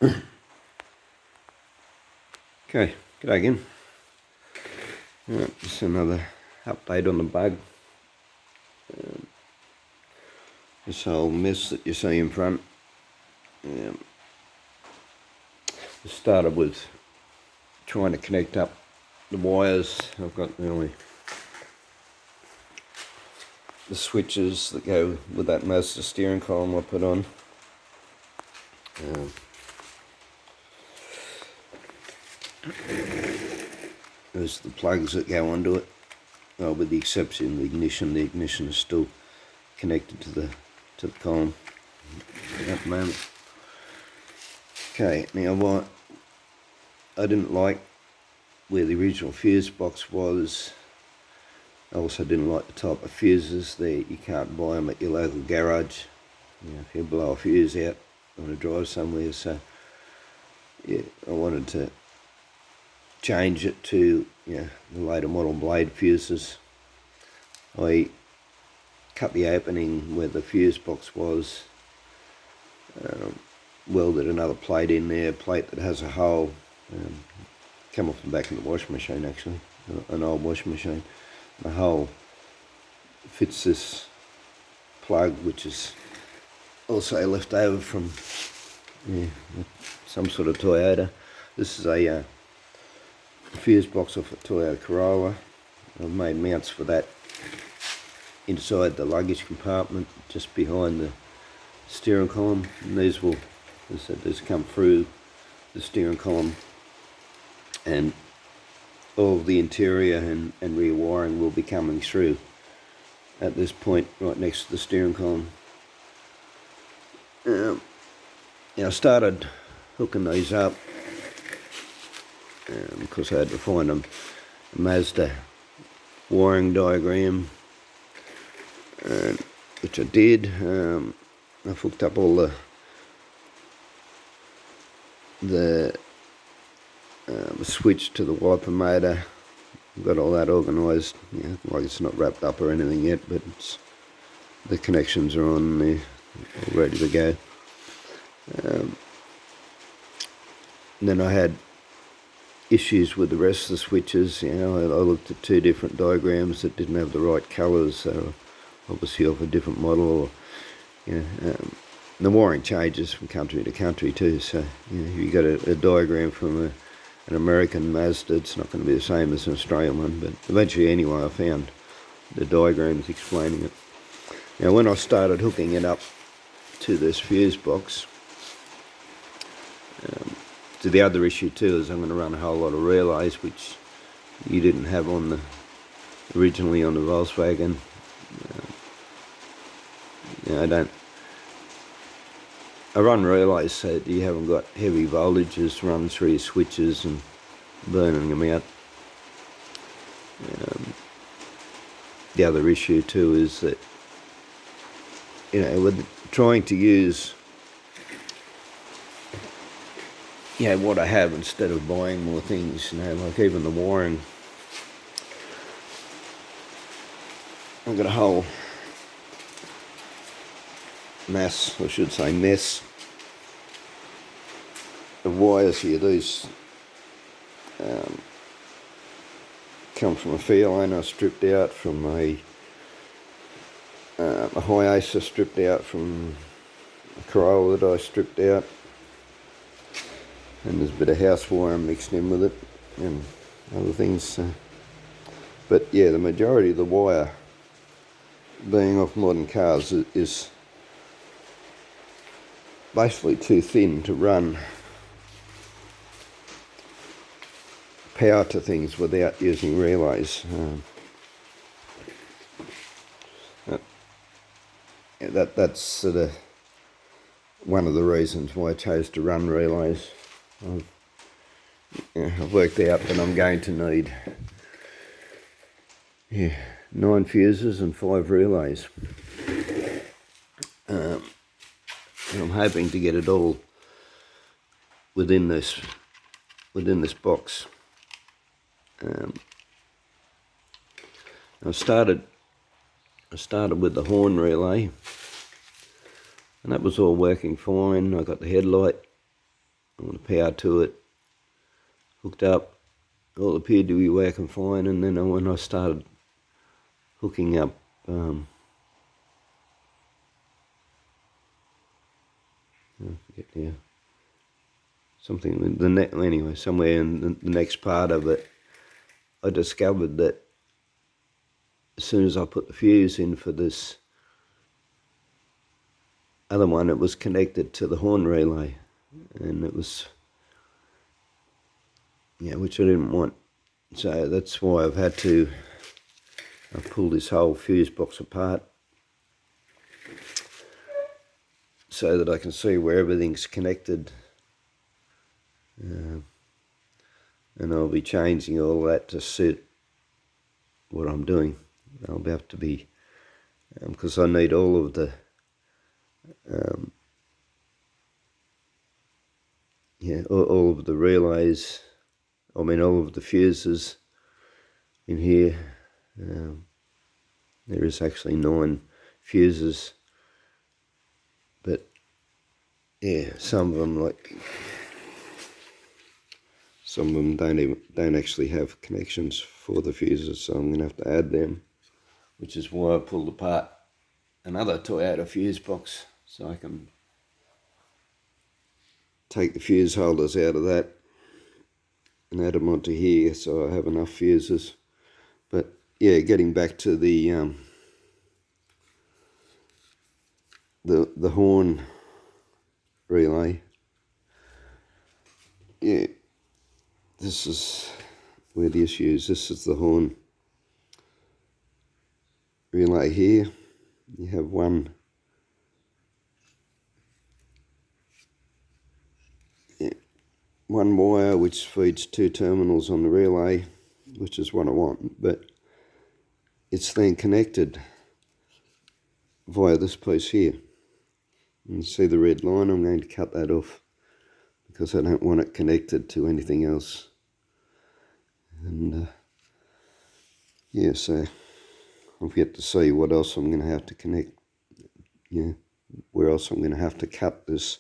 Okay, g'day again. Just another update on the bug. This whole mess that you see in front. It started with trying to connect up the wires. I've got the switches that go with that Mazda steering column I put on. There's the plugs that go onto it. Well, with the exception of the ignition is still connected to the column at the moment. Okay, now what I didn't like where the original fuse box was. I also didn't like the type of fuses there. You can't buy them at your local garage. If you blow a fuse out, you want to drive somewhere. So yeah, I wanted to change it to the later model blade fuses. I cut the opening where the fuse box was, welded another plate in there, a plate that has a hole, come off the back of the washing machine actually, an old washing machine. The hole fits this plug, which is also left over from some sort of Toyota. This is a fuse box off a Toyota Corolla. I've made mounts for that inside the luggage compartment just behind the steering column, and these will, as I said, these come through the steering column, and all of the interior and rear wiring will be coming through at this point right next to the steering column. I started hooking these up because I had to find a Mazda wiring diagram, which I did. I've hooked up all the switch to the wiper motor. I've got all that organised. Like it's not wrapped up or anything yet, but the connections are on there, all ready to go. Then I had issues with the rest of the switches. I looked at two different diagrams that didn't have the right colours, so obviously off a different model. The wiring changes from country to country too, so if you got a diagram from an American Mazda, it's not going to be the same as an Australian one, but eventually anyway I found the diagrams explaining it. Now when I started hooking it up to this fuse box, so the other issue too is I'm going to run a whole lot of relays, which you didn't have on originally on the Volkswagen. I run relays so that you haven't got heavy voltages running through your switches and burning them out. The other issue too is that with trying to use what I have instead of buying more things, like even the wiring. I've got a whole mess of wires here. These come from a Fairlane I stripped out, from a Hiace stripped out, from a Corolla that I stripped out, and there's a bit of house wire mixed in with it and other things. But yeah, the majority of the wire, being off modern cars, is basically too thin to run power to things without using relays. That's sort of one of the reasons why I chose to run relays. I've worked out that I'm going to need 9 fuses and 5 relays. And I'm hoping to get it all within this box. I started with the horn relay, and that was all working fine. I got the headlight all the power to it, hooked up. All appeared to be working fine, and then when I started hooking up I forget now, something with the net, anyway, somewhere in the next part of it, I discovered that as soon as I put the fuse in for this other one, it was connected to the horn relay, and it was, which I didn't want. So that's why I've pulled this whole fuse box apart so that I can see where everything's connected. And I'll be changing all that to suit what I'm doing. I'll have to be, because I need all of the, all of the relays, all of the fuses in here. There is actually 9 fuses, but yeah, some of them don't actually have connections for the fuses, so I'm going to have to add them, which is why I pulled apart another Toyota fuse box so I can take the fuse holders out of that and add them onto here so I have enough fuses. But yeah, getting back to the horn relay, yeah, this is where the issue is. This is the horn relay here. You have one wire which feeds 2 terminals on the relay, which is what I want, but it's then connected via this piece here. You see the red line? I'm going to cut that off because I don't want it connected to anything else. And yeah, so I've yet to see what else I'm going to have to connect. Yeah, where else I'm going to have to cut this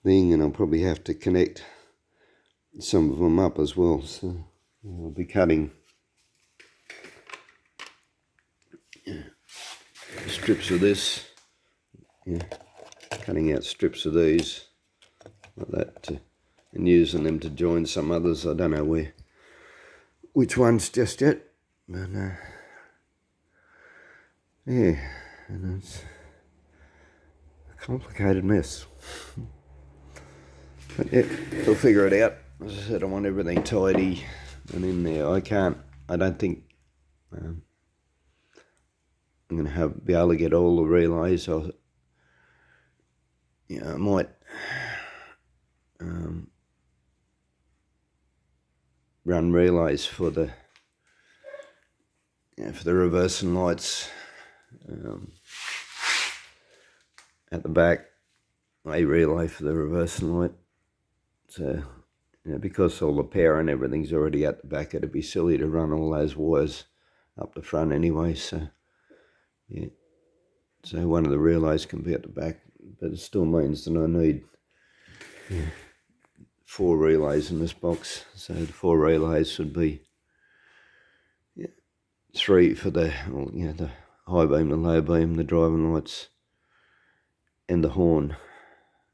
thing, and I'll probably have to connect some of them up as well. So I'll be cutting strips of this, cutting out strips of these like that, and using them to join some others. I don't know which ones just yet, but yeah, and it's a complicated mess. But yeah, we'll figure it out. As I said, I want everything tidy and in there. I don't think I'm going to be able to get all the relays. I might run relays for the reversing lights at the back. A relay for the reversing light. So, because all the power and everything's already at the back, it'd be silly to run all those wires up the front anyway. So, yeah. So one of the relays can be at the back, but it still means that I need 4 relays in this box. So the 4 relays should be 3 for the high beam, the low beam, the driving lights, and the horn.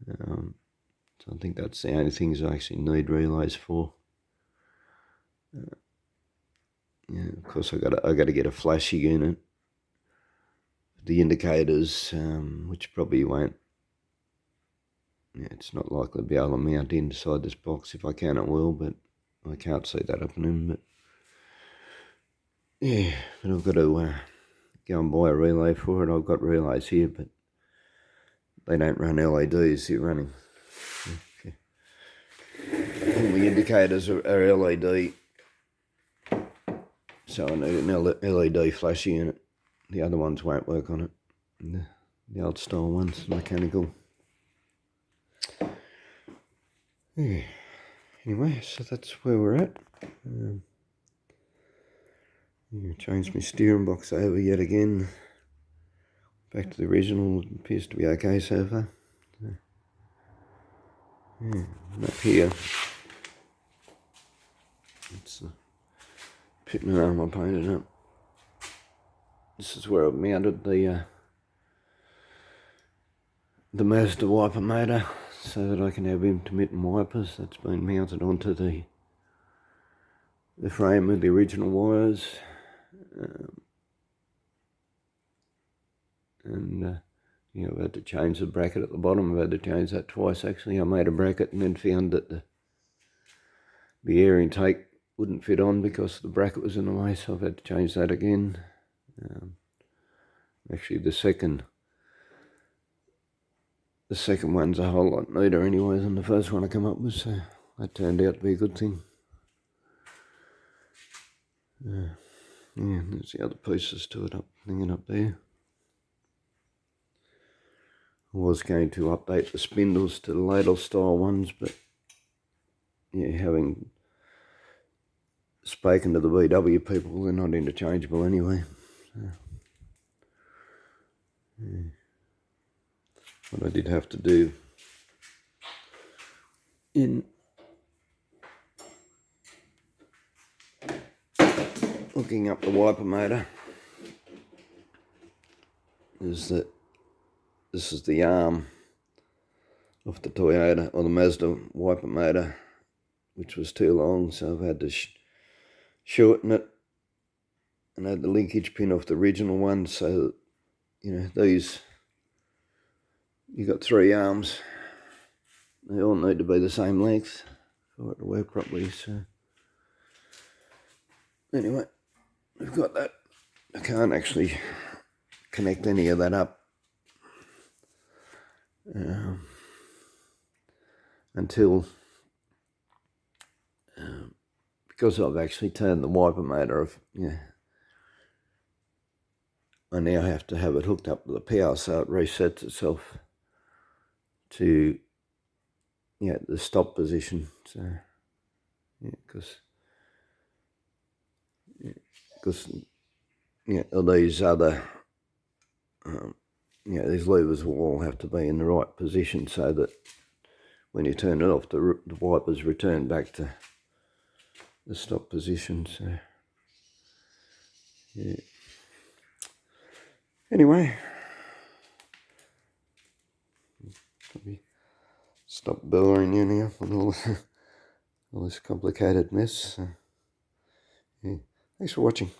So I think that's the only things I actually need relays for. Of course I got to get a flashy unit. The indicators, which probably won't. It's not likely to be able to mount inside this box. If I can, it will, but I can't see that happening. But yeah, but I've got to go and buy a relay for it. I've got relays here, but they don't run LEDs. They're running. Okay. All the indicators are LED, so I need an LED flash unit. The other ones won't work on it. The old style ones, mechanical. Yeah. Anyway, so that's where we're at. Changed my steering box over yet again. Back to the original. Appears to be okay so far. Yeah, and up here, it's the pitman arm I painted up. This is where I've mounted the Mazda wiper motor so that I can have intermittent wipers. That's been mounted onto the frame with the original wires. Yeah, I've had to change the bracket at the bottom. I've had to change that twice actually. I made a bracket and then found that the air intake wouldn't fit on because the bracket was in the way, so I've had to change that again. Actually, the second one's a whole lot neater anyway than the first one I come up with, so that turned out to be a good thing. Yeah, there's the other pieces to it hanging up there. I was going to update the spindles to the ladle style ones, but yeah, having spoken to the VW people, they're not interchangeable anyway. So, yeah. What I did have to do in hooking up the wiper motor is that this is the arm of the Toyota or the Mazda wiper motor, which was too long, so I've had to shorten it and add the linkage pin off the original one, so that, these, you got 3 arms, they all need to be the same length for it to work properly. So anyway, we've got that. I can't actually connect any of that up until because I've actually turned the wiper motor off. I now have to have it hooked up to the power so it resets itself to the stop position. So because these other these levers will all have to be in the right position so that when you turn it off, the wipers return back to the stop position. So yeah. Anyway, probably stop boring you now with all this complicated mess. So, yeah. Thanks for watching.